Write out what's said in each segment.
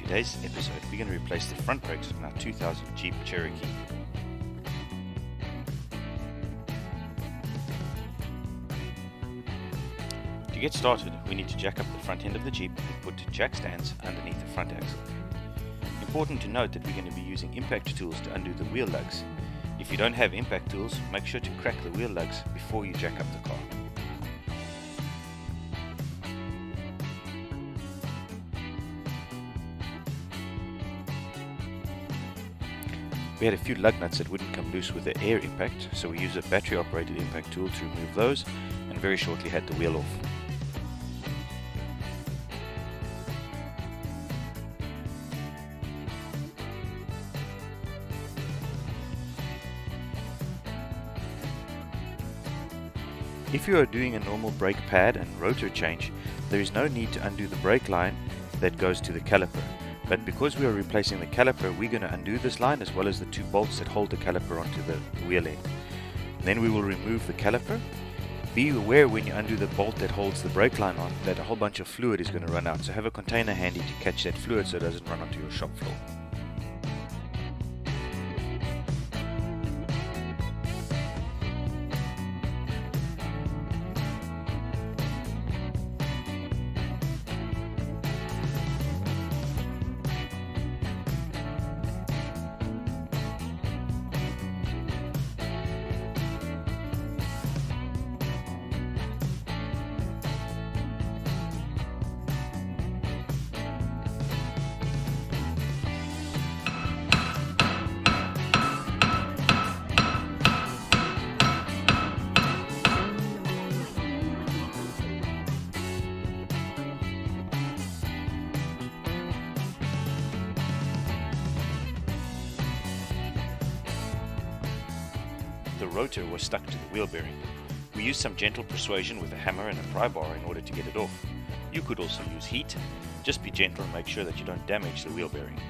today's episode, we're going to replace the front brakes on our 2000 Jeep Cherokee. To get started, we need to jack up the front end of the Jeep and put jack stands underneath the front axle. Important to note that we're going to be using impact tools to undo the wheel lugs. If you don't have impact tools, make sure to crack the wheel lugs before you jack up the car. We had a few lug nuts that wouldn't come loose with the air impact, so we used a battery operated impact tool to remove those and very shortly had the wheel off. If you are doing a normal brake pad and rotor change, there is no need to undo the brake line that goes to the caliper. But because we are replacing the caliper, we're going to undo this line as well as the two bolts that hold the caliper onto the wheel end. Then we will remove the caliper. Be aware when you undo the bolt that holds the brake line on that a whole bunch of fluid is going to run out, so have a container handy to catch that fluid so it doesn't run onto your shop floor. The rotor was stuck to the wheel bearing. We used some gentle persuasion with a hammer and a pry bar in order to get it off. You could also use heat. Just be gentle and make sure that you don't damage the wheel bearing.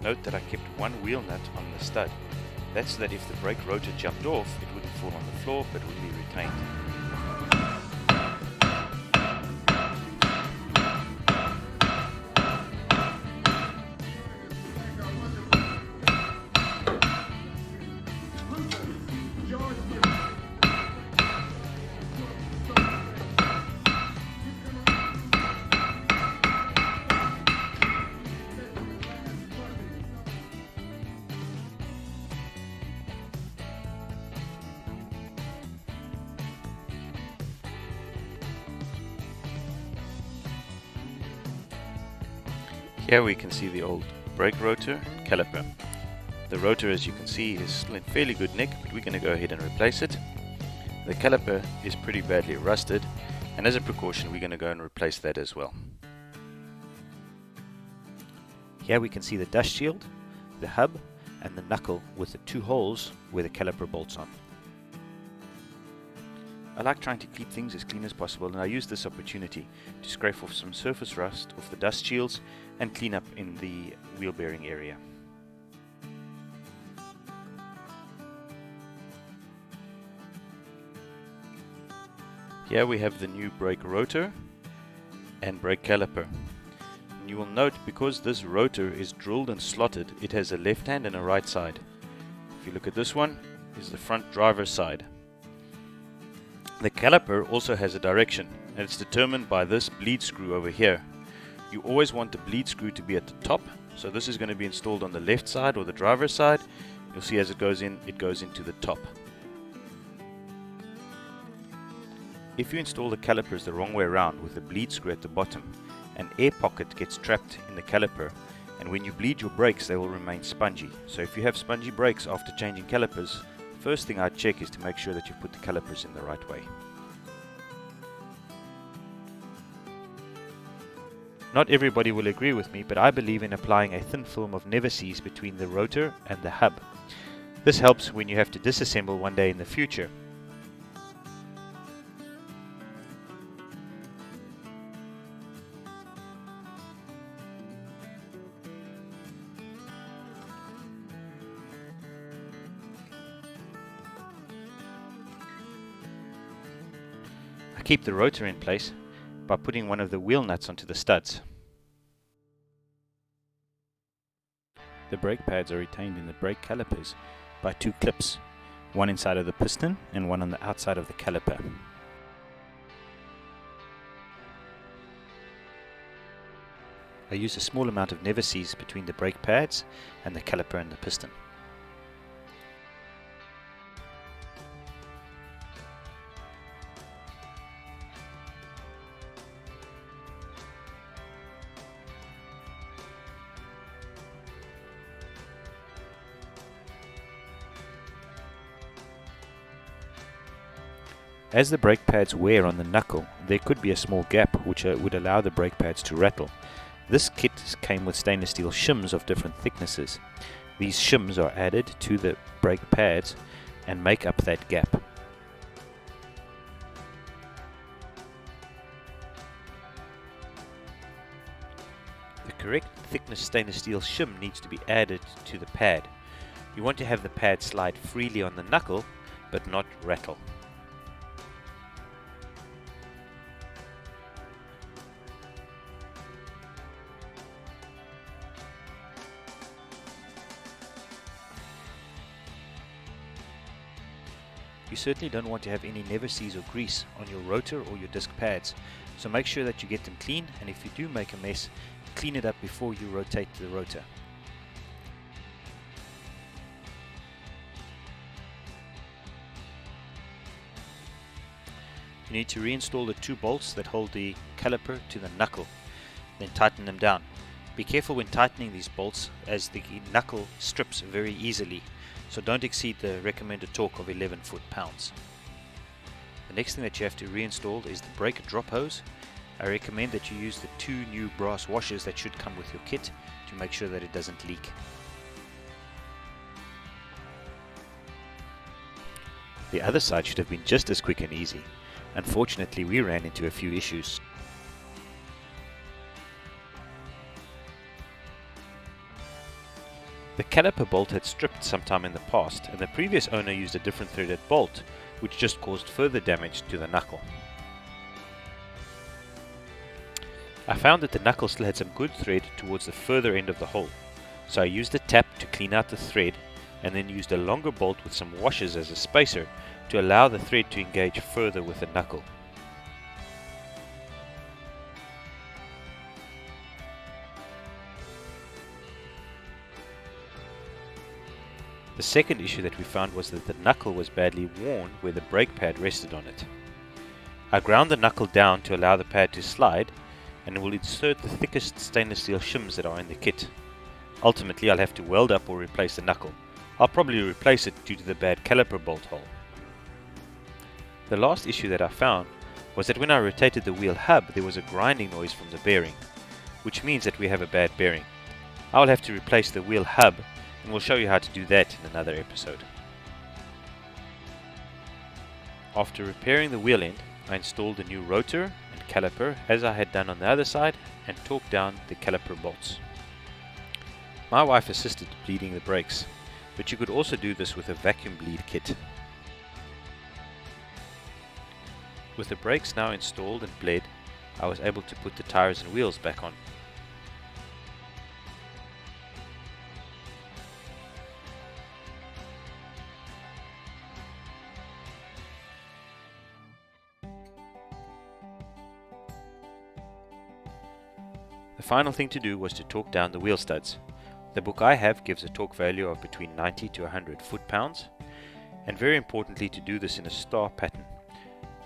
Note that I kept one wheel nut on the stud. That's so that if the brake rotor jumped off, it wouldn't fall on the floor but would be retained. Here we can see the old brake rotor and caliper. The rotor, as you can see, is still in fairly good nick, but we're going to go ahead and replace it. The caliper is pretty badly rusted, and as a precaution we're going to go and replace that as well. Here we can see the dust shield, the hub and the knuckle with the two holes where the caliper bolts on. I like trying to keep things as clean as possible, and I use this opportunity to scrape off some surface rust off the dust shields and clean up in the wheel bearing area. Here we have the new brake rotor and brake caliper. And you will note, because this rotor is drilled and slotted, it has a left hand and a right side. If you look at this one, is the front driver's side. The caliper also has a direction, and it's determined by this bleed screw over here. You always want the bleed screw to be at the top, so this is going to be installed on the left side or the driver's side. You'll see as it goes in, it goes into the top. If you install the calipers the wrong way around with the bleed screw at the bottom, an air pocket gets trapped in the caliper, and when you bleed your brakes they will remain spongy. So if you have spongy brakes after changing calipers, first thing I'd check is to make sure that you put the calipers in the right way. Not everybody will agree with me, but I believe in applying a thin film of Never-Seez between the rotor and the hub. This helps when you have to disassemble one day in the future. I keep the rotor in place by putting one of the wheel nuts onto the studs. The brake pads are retained in the brake calipers by two clips, one inside of the piston and one on the outside of the caliper. I use a small amount of never-seez between the brake pads and the caliper and the piston. As the brake pads wear on the knuckle, there could be a small gap which would allow the brake pads to rattle. This kit came with stainless steel shims of different thicknesses. These shims are added to the brake pads and make up that gap. The correct thickness stainless steel shim needs to be added to the pad. You want to have the pad slide freely on the knuckle, but not rattle. You certainly don't want to have any never-seez or grease on your rotor or your disc pads, so make sure that you get them clean, and if you do make a mess, clean it up before you rotate the rotor. You need to reinstall the two bolts that hold the caliper to the knuckle, then tighten them down. Be careful when tightening these bolts as the knuckle strips very easily, so don't exceed the recommended torque of 11 foot-pounds. The next thing that you have to reinstall is the brake drop hose. I recommend that you use the two new brass washers that should come with your kit to make sure that it doesn't leak. The other side should have been just as quick and easy. Unfortunately, we ran into a few issues. The caliper bolt had stripped sometime in the past, and the previous owner used a different threaded bolt, which just caused further damage to the knuckle. I found that the knuckle still had some good thread towards the further end of the hole, so I used a tap to clean out the thread, and then used a longer bolt with some washers as a spacer to allow the thread to engage further with the knuckle. The second issue that we found was that the knuckle was badly worn where the brake pad rested on it. I ground the knuckle down to allow the pad to slide, and will insert the thickest stainless steel shims that are in the kit. Ultimately, I'll have to weld up or replace the knuckle. I'll probably replace it due to the bad caliper bolt hole. The last issue that I found was that when I rotated the wheel hub, there was a grinding noise from the bearing, which means that we have a bad bearing. I will have to replace the wheel hub, and we'll show you how to do that in another episode. After repairing the wheel end, I installed the new rotor and caliper as I had done on the other side, and torqued down the caliper bolts. My wife assisted bleeding the brakes, but you could also do this with a vacuum bleed kit. With the brakes now installed and bled, I was able to put the tires and wheels back on. The final thing to do was to torque down the wheel studs. The book I have gives a torque value of between 90 to 100 foot-pounds, and very importantly to do this in a star pattern.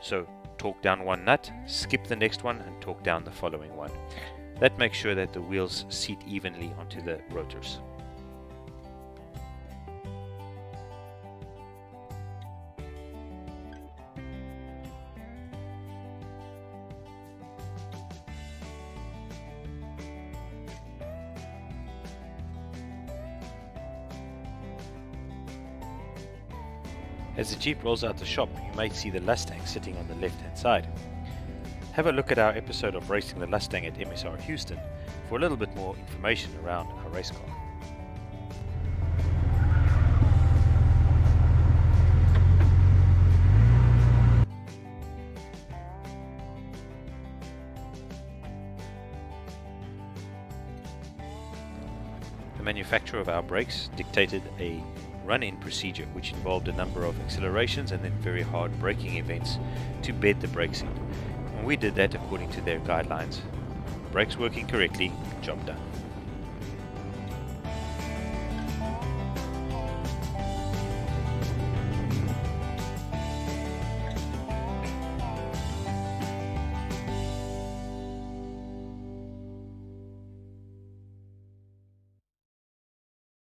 So torque down one nut, skip the next one, and torque down the following one. That makes sure that the wheels seat evenly onto the rotors. As the Jeep rolls out the shop, you may see the Mustang sitting on the left hand side. Have a look at our episode of Racing the Mustang at MSR Houston for a little bit more information around our race car. manufacturer of our brakes dictated a run-in procedure which involved a number of accelerations and then very hard braking events to bed the brakes in. And we did that according to their guidelines. Brakes working correctly, job done.